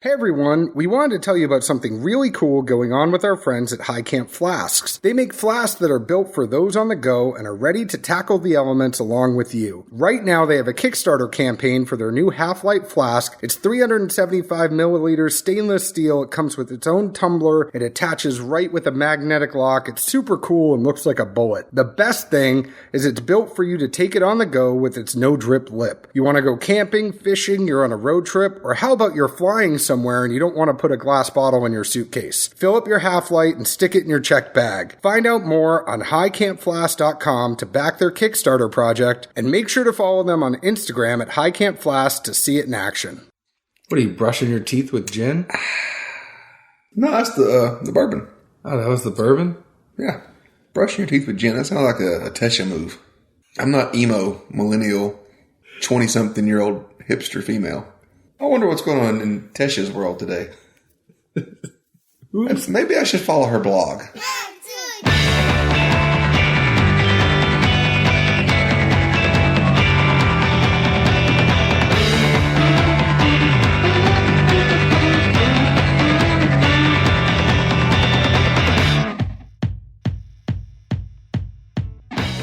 Hey everyone, we wanted to tell you about something really cool going on with our friends at High Camp Flasks. They make flasks that are built for those on the go and are ready to tackle the elements along with you. Right now they have a Kickstarter campaign for their new half-light flask. It's 375 milliliters stainless steel. It comes with its own tumbler. It attaches right with a magnetic lock. It's super cool and looks like a bullet. The best thing is it's built for you to take it on the go with its no-drip lip. You want to go camping, fishing, you're on a road trip, or how about you're flying somewhere and you don't want to put a glass bottle in your suitcase. Fill up your half-light and stick it in your checked bag. Find out more on highcampflask.com to back their Kickstarter project, and make sure to follow them on Instagram at highcampflask to see it in action. What are you, brushing your teeth with gin? No, that's the bourbon. Oh, that was the bourbon? Yeah. Brushing your teeth with gin. That sounds like a Tesha move. I'm not emo, millennial, 20-something-year-old hipster female. I wonder what's going on in Tesha's world today. Maybe I should follow her blog.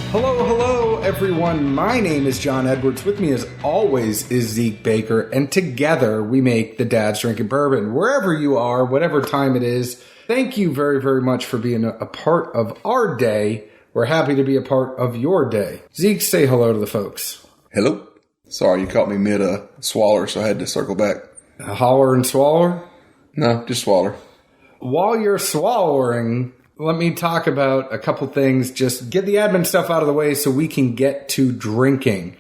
Hello, everyone. My name is John Edwards. With me, as always, is Zeke Baker, and together we make the Dad's Drinking Bourbon. Wherever you are, whatever time it is, thank you very, very much for being a part of our day. We're happy to be a part of your day. Zeke, say hello to the folks. Hello. Sorry, you caught me mid-swaller, so I had to circle back. Holler and swaller? No, just swaller. While you're swallowing, let me talk about a couple things. Just get the admin stuff out of the way so we can get to drinking.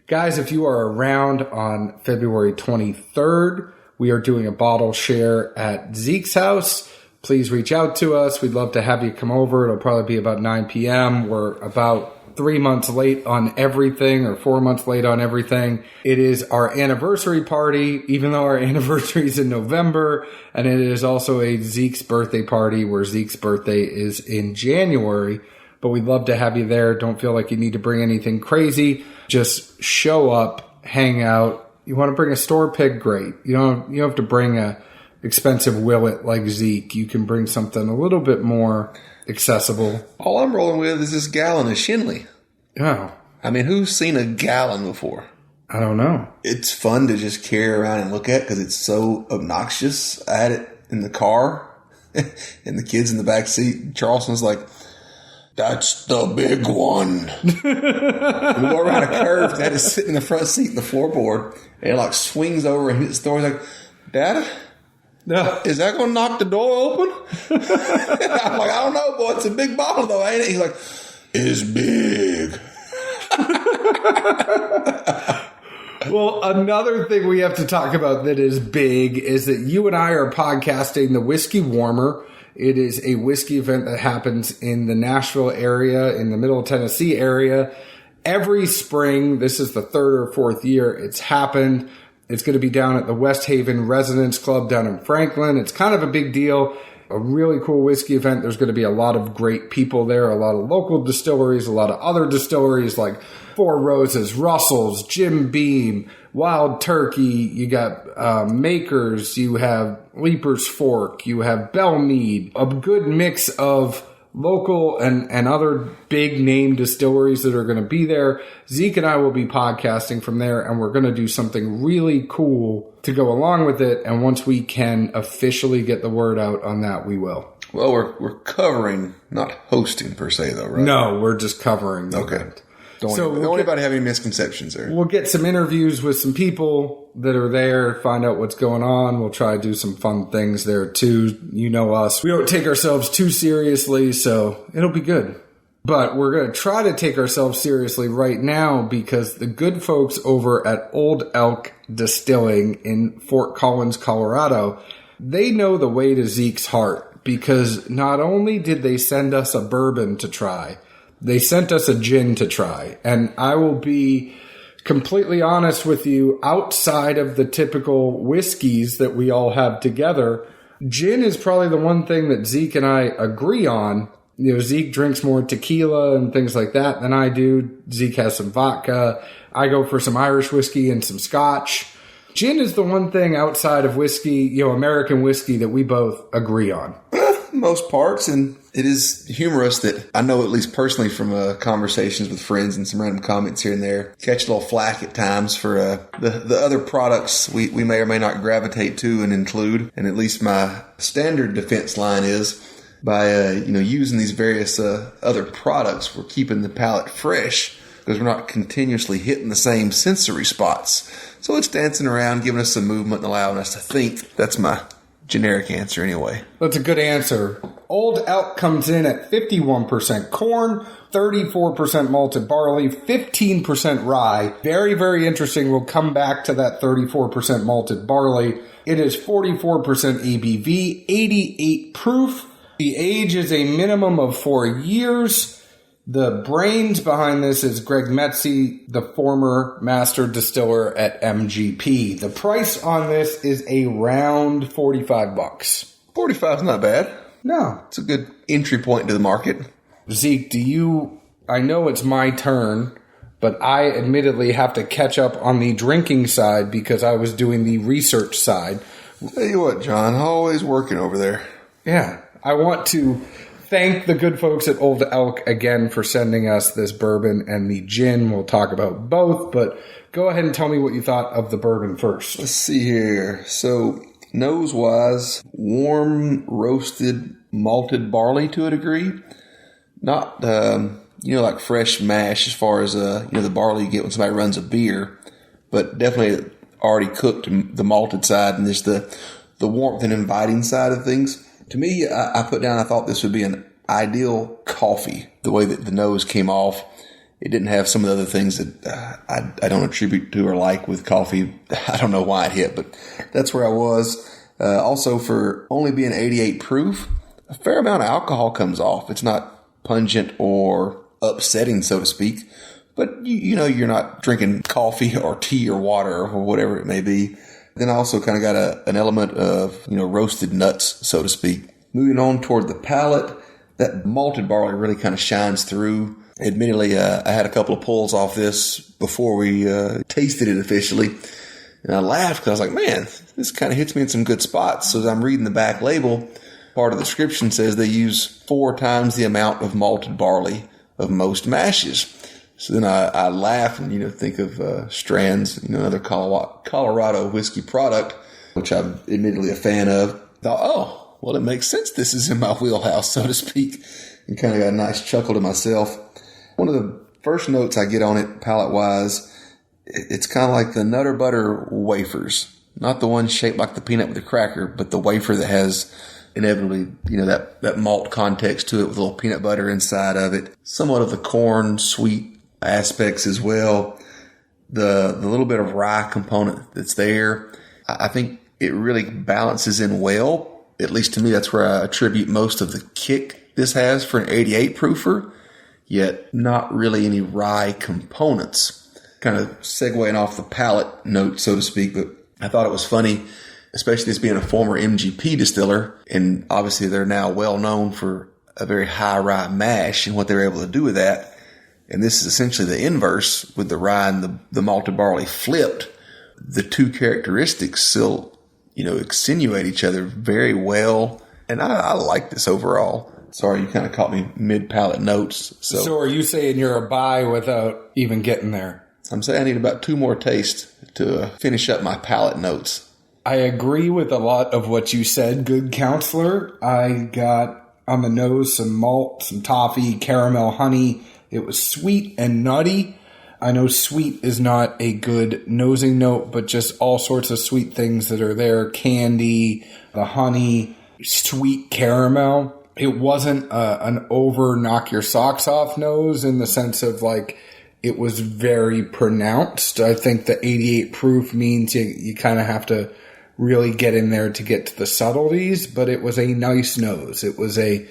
Guys, if you are around on February 23rd, we are doing a bottle share at Zeke's house. Please reach out to us. We'd love to have you come over. It'll probably be about 9 p.m. We're about 3 months late on everything, or 4 months late on everything. It is our anniversary party, even though our anniversary is in November, and it is also a Zeke's birthday party, where Zeke's birthday is in January. But we'd love to have you there. Don't feel like you need to bring anything crazy. Just show up, hang out. You want to bring a store pig? Great. You don't have to bring a expensive Willet like Zeke. You can bring something a little bit more accessible. All I'm rolling with is this gallon of Shinley. Oh. I mean, who's seen a gallon before? I don't know. It's fun to just carry around and look at because it's so obnoxious. I had it in the car and the kids in the back seat. Charleston's like, "That's the big one." We go around a curve. I had to sit in the front seat in the floorboard, and it like swings over and hits the door. He's like, "Dad? No. Is that going to knock the door open?" I'm like, "I don't know, boy. It's a big bottle, though, ain't it?" He's like, "It's big." Well, another thing we have to talk about that is big is that you and I are podcasting the Whiskey Warmer. It is a whiskey event that happens in the Nashville area, in the Middle Tennessee area. Every spring, this is the third or fourth year it's happened. It's going to be down at the West Haven Residence Club down in Franklin. It's kind of a big deal, a really cool whiskey event. There's going to be a lot of great people there, a lot of local distilleries, a lot of other distilleries like Four Roses, Russell's, Jim Beam, Wild Turkey. You got Makers, you have Leaper's Fork, you have Bellmead, a good mix of local and other big name distilleries that are going to be there. Zeke and I will be podcasting from there, and we're going to do something really cool to go along with it. And once we can officially get the word out on that, we will. Well, we're covering, not hosting per se, though, right? No, we're just covering the okay. event. Don't anybody have any misconceptions there. We'll get some interviews with some people that are there, find out what's going on. We'll try to do some fun things there too. You know us. We don't take ourselves too seriously, so it'll be good. But we're going to try to take ourselves seriously right now because the good folks over at Old Elk Distilling in Fort Collins, Colorado, they know the way to Zeke's heart, because not only did they send us a bourbon to try, they sent us a gin to try. And I will be completely honest with you, outside of the typical whiskeys that we all have together, gin is probably the one thing that Zeke and I agree on. You know, Zeke drinks more tequila and things like that than I do. Zeke has some vodka. I go for some Irish whiskey and some scotch. Gin is the one thing outside of whiskey, American whiskey, that we both agree on. Most parts, and it is humorous that I know, at least personally from conversations with friends and some random comments here and there, catch a little flack at times for the other products we may or may not gravitate to and include. And at least my standard defense line is by using these various other products, we're keeping the palate fresh because we're not continuously hitting the same sensory spots. So it's dancing around, giving us some movement and allowing us to think. That's my generic answer anyway. That's a good answer. Old Elk comes in at 51% corn, 34% malted barley, 15% rye. Very, very interesting. We'll come back to that 34% malted barley. It is 44% ABV, 88 proof. The age is a minimum of 4 years. The brains behind this is Greg Metze, the former Master Distiller at MGP. The price on this is around $45. 45 is not bad. No. It's a good entry point into the market. Zeke, I know it's my turn, but I admittedly have to catch up on the drinking side because I was doing the research side. Tell you what, John, always working over there. Yeah. I want to thank the good folks at Old Elk again for sending us this bourbon and the gin. We'll talk about both, but go ahead and tell me what you thought of the bourbon first. Let's see here. So, nose-wise, warm, roasted, malted barley to a degree. Not, like fresh mash as far as, the barley you get when somebody runs a beer, but definitely already cooked, the malted side, and just the warmth and inviting side of things. To me, I thought this would be an ideal coffee, the way that the nose came off. It didn't have some of the other things that I don't attribute to or like with coffee. I don't know why it hit, but that's where I was. Also, for only being 88 proof, a fair amount of alcohol comes off. It's not pungent or upsetting, so to speak, but you're not drinking coffee or tea or water or whatever it may be. Then I also kind of got an element of, roasted nuts, so to speak. Moving on toward the palate, that malted barley really kind of shines through. Admittedly, I had a couple of pulls off this before we tasted it officially. And I laughed because I was like, man, this kind of hits me in some good spots. So as I'm reading the back label, part of the description says they use 4 times the amount of malted barley of most mashes. So then I laugh and, think of Strand's, another Colorado whiskey product, which I'm admittedly a fan of. Thought, oh, well, it makes sense. This is in my wheelhouse, so to speak, and kind of got a nice chuckle to myself. One of the first notes I get on it, palate-wise, it's kind of like the Nutter Butter wafers. Not the one shaped like the peanut with the cracker, but the wafer that has inevitably, that malt context to it with a little peanut butter inside of it. Somewhat of the corn, sweet aspects as well. The little bit of rye component that's there, I think it really balances in well. At least to me, that's where I attribute most of the kick this has for an 88 proofer, yet not really any rye components. Kind of segueing off the palate note, so to speak, but I thought it was funny, especially this being a former MGP distiller, and obviously they're now well known for a very high rye mash and what they were able to do with that. And this is essentially the inverse with the rye and the malted barley flipped. The two characteristics still, extenuate each other very well. And I like this overall. Sorry, you kind of caught me mid-palate notes. So are you saying you're a buy without even getting there? I'm saying I need about 2 more tastes to finish up my palate notes. I agree with a lot of what you said, good counselor. I got on the nose some malt, some toffee, caramel, honey. It was sweet and nutty. I know sweet is not a good nosing note, but just all sorts of sweet things that are there. Candy, the honey, sweet caramel. It wasn't an over knock your socks off nose in the sense of like it was very pronounced. I think the 88 proof means you kind of have to really get in there to get to the subtleties, but it was a nice nose. It was a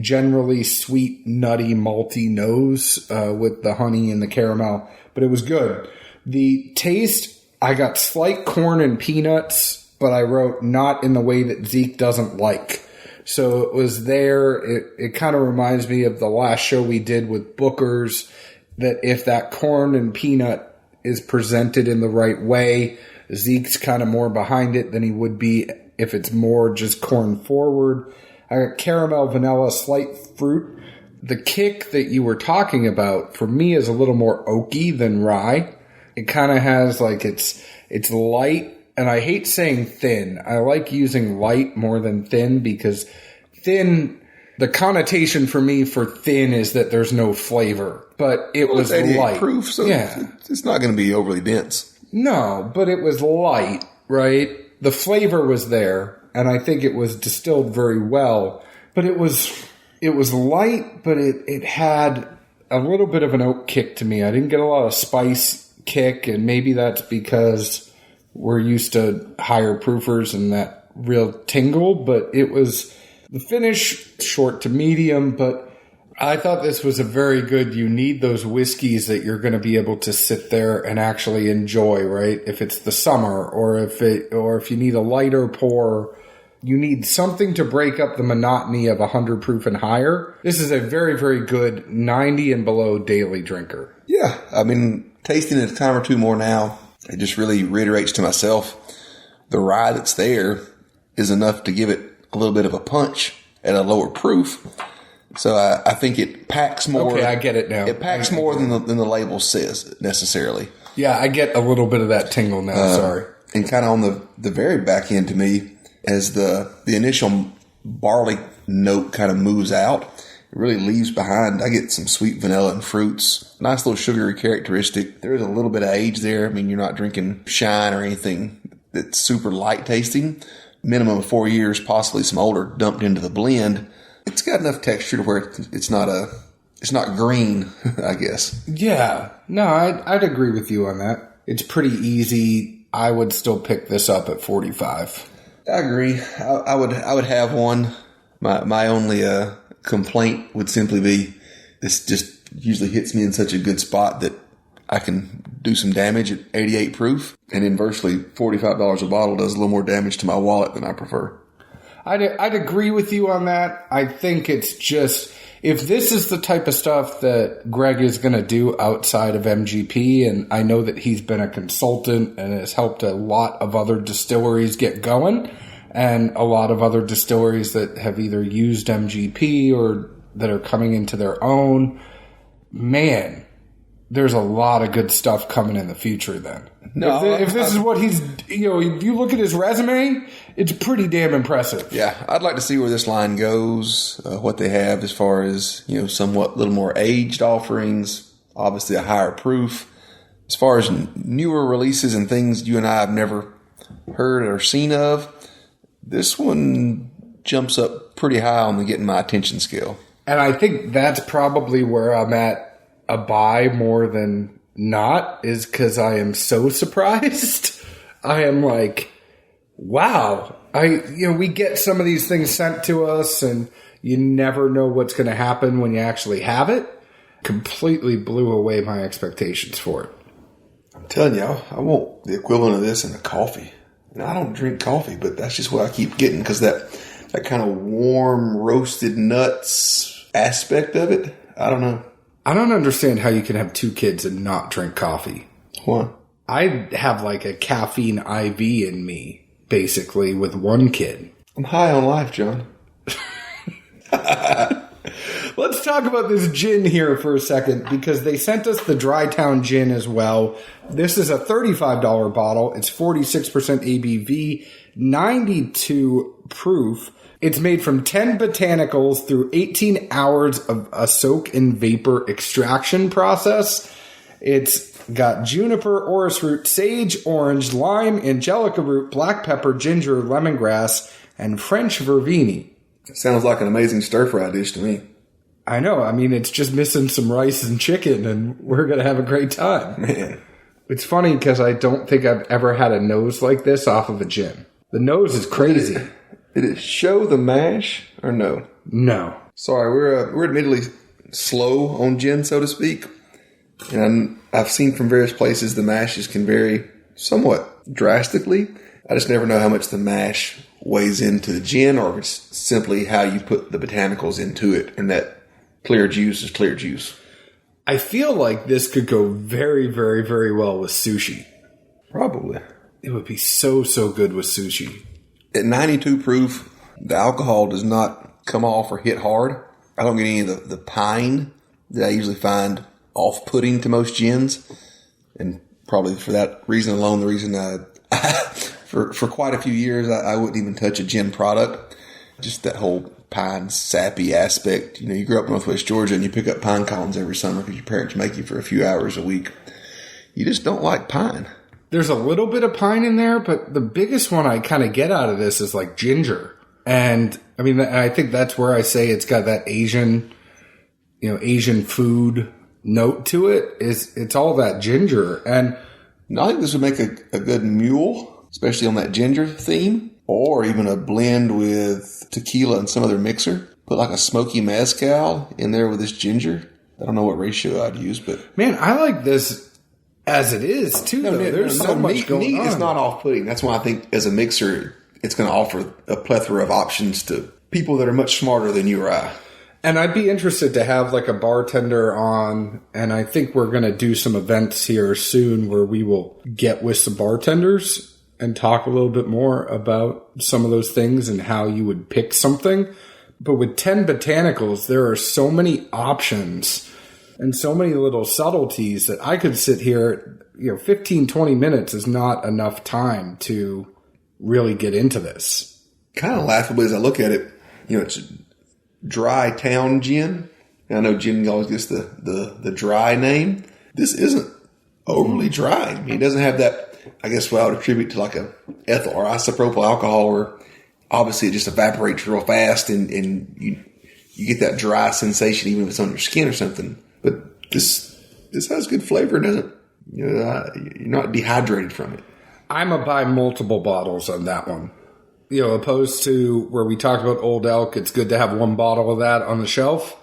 generally sweet, nutty, malty nose with the honey and the caramel, but it was good. The taste, I got slight corn and peanuts, but I wrote not in the way that Zeke doesn't like. So it was there. It kind of reminds me of the last show we did with Booker's, that if that corn and peanut is presented in the right way, Zeke's kind of more behind it than he would be if it's more just corn forward. I got caramel, vanilla, slight fruit. The kick that you were talking about, for me, is a little more oaky than rye. It kind of has like it's light, and I hate saying thin. I like using light more than thin because thin, the connotation for me for thin is that there's no flavor. But it was 88 light. proof, so yeah. It's not going to be overly dense. No, but it was light, right? The flavor was there, and I think it was distilled very well. But it was light, but it had a little bit of an oak kick to me. I didn't get a lot of spice kick, and maybe that's because we're used to higher proofers and that real tingle, but it was the finish short to medium, but I thought this was a very good, you need those whiskeys that you're going to be able to sit there and actually enjoy, right? If it's the summer or if you need a lighter pour, you need something to break up the monotony of 100 proof and higher. This is a very, very good 90 and below daily drinker. Yeah. I mean, tasting it a time or two more now, it just really reiterates to myself the rye that's there is enough to give it a little bit of a punch at a lower proof. So I think it packs more. Okay, I get it now. It packs more than the label says necessarily. Yeah, I get a little bit of that tingle now. Sorry. And kind of on the very back end to me, as the initial barley note kind of moves out, it really leaves behind. I get some sweet vanilla and fruits, nice little sugary characteristic. There is a little bit of age there. I mean, you're not drinking shine or anything that's super light tasting. Minimum of 4 years, possibly some older dumped into the blend. It's got enough texture to where it's not green, I guess. Yeah. No, I'd agree with you on that. It's pretty easy. I would still pick this up at 45. I agree. I would have one. My only complaint would simply be this just usually hits me in such a good spot that I can do some damage at 88 proof, and inversely, $45 a bottle does a little more damage to my wallet than I prefer. I'd agree with you on that. I think it's just, if this is the type of stuff that Greg is going to do outside of MGP, and I know that he's been a consultant and has helped a lot of other distilleries get going, and a lot of other distilleries that have either used MGP or that are coming into their own, man, there's a lot of good stuff coming in the future then. No, if this is what he's, if you look at his resume, it's pretty damn impressive. Yeah, I'd like to see where this line goes, what they have as far as, somewhat little more aged offerings, obviously a higher proof. As far as newer releases and things you and I have never heard or seen of, this one jumps up pretty high on the getting my attention scale. And I think that's probably where I'm at a buy more than not, is because I am so surprised. I am like, wow. We get some of these things sent to us and you never know what's going to happen when you actually have it. Completely blew away my expectations for it. I'm telling y'all, I want the equivalent of this in a coffee. And I don't drink coffee, but that's just what I keep getting because that kind of warm roasted nuts aspect of it, I don't know. I don't understand how you can have two kids and not drink coffee. Why? I have like a caffeine IV in me, basically, with one kid. I'm high on life, John. Let's talk about this gin here for a second, because they sent us the Dry Town gin as well. This is a $35 bottle. It's 46% ABV, 92 proof. It's made from 10 botanicals through 18 hours of a soak and vapor extraction process. It's got juniper, orris root, sage, orange, lime, angelica root, black pepper, ginger, lemongrass, and French vervini. It sounds like an amazing stir-fry dish to me. I know. I mean, it's just missing some rice and chicken, and we're going to have a great time. Man. It's funny because I don't think I've ever had a nose like this off of a gin. The nose is crazy. Did it show the mash or no? No. Sorry, we're admittedly slow on gin, so to speak. And I've seen from various places the mashes can vary somewhat drastically. I just never know how much the mash weighs into the gin, or if it's simply how you put the botanicals into it, and that clear juice is clear juice. I feel like this could go very, very, very well with sushi. Probably. It would be so good with sushi. At 92 proof, the alcohol does not come off or hit hard. I don't get any of the pine that I usually find off-putting to most gins. And probably for that reason alone, the reason for quite a few years, I wouldn't even touch a gin product. Just that whole pine sappy aspect. You know, you grew up in Northwest Georgia and you pick up pine cones every summer because your parents make you for a few hours a week. You just don't like pine. There's a little bit of pine in there, but the biggest one I kind of get out of this is like ginger. And I mean, I think that's where I say it's got that Asian food note to it. It's all that ginger. And I think this would make a good mule, especially on that ginger theme, or even a blend with tequila and some other mixer. Put like a smoky mezcal in there with this ginger. I don't know what ratio I'd use, but man, I like this as it is too. There's so much going on. It's not off-putting. That's why I think as a mixer, it's going to offer a plethora of options to people that are much smarter than you or I. And I'd be interested to have like a bartender on, and I think we're going to do some events here soon where we will get with some bartenders and talk a little bit more about some of those things and how you would pick something. But with 10 botanicals, there are so many options and so many little subtleties that I could sit here, 15, 20 minutes is not enough time to really get into this. Kind of laughably as I look at it, it's dry town gin. I know gin always gets the dry name. This isn't overly dry. I mean, it doesn't have that, I guess what I would attribute to like a ethyl or isopropyl alcohol where obviously it just evaporates real fast and you get that dry sensation even if it's on your skin or something. But this has good flavor, doesn't it? You're not dehydrated from it. I'm going to buy multiple bottles on that one. Opposed to where we talked about Old Elk, it's good to have one bottle of that on the shelf.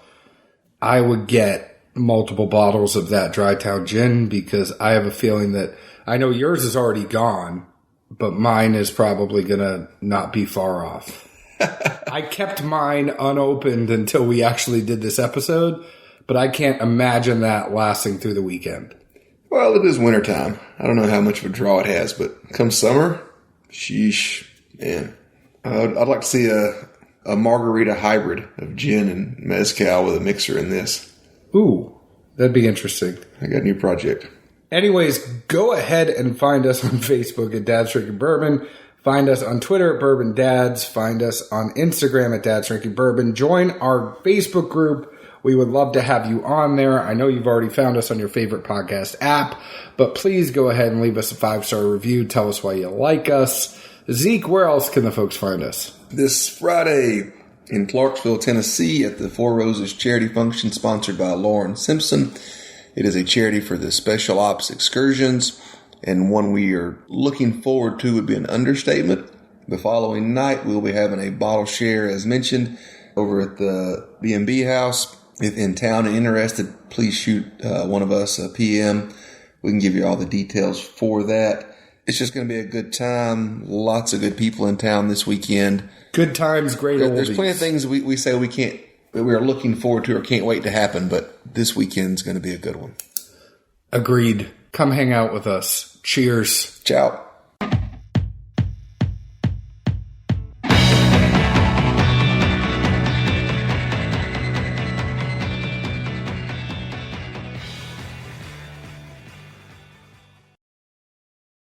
I would get multiple bottles of that Dry Town gin because I have a feeling that I know yours is already gone, but mine is probably going to not be far off. I kept mine unopened until we actually did this episode, but I can't imagine that lasting through the weekend. Well, it is wintertime. I don't know how much of a draw it has, but come summer, sheesh, man. I'd like to see a margarita hybrid of gin and mezcal with a mixer in this. Ooh, that'd be interesting. I got a new project. Anyways, go ahead and find us on Facebook at Dad's Drinking Bourbon. Find us on Twitter at Bourbon Dads. Find us on Instagram at Dad's Drinking Bourbon. Join our Facebook group. We would love to have you on there. I know you've already found us on your favorite podcast app, but please go ahead and leave us a 5-star review. Tell us why you like us. Zeke, where else can the folks find us? This Friday in Clarksville, Tennessee at the Four Roses charity function sponsored by Lauren Simpson. It is a charity for the Special Ops excursions, and one we are looking forward to would be an understatement. The following night, we'll be having a bottle share, as mentioned, over at the B&B house. If in town and interested, please shoot one of us a PM. We can give you all the details for that. It's just going to be a good time. Lots of good people in town this weekend. Good times, great oldies. There's plenty of things we say we are looking forward to or can't wait to happen, but this weekend's going to be a good one. Agreed. Come hang out with us. Cheers. Ciao.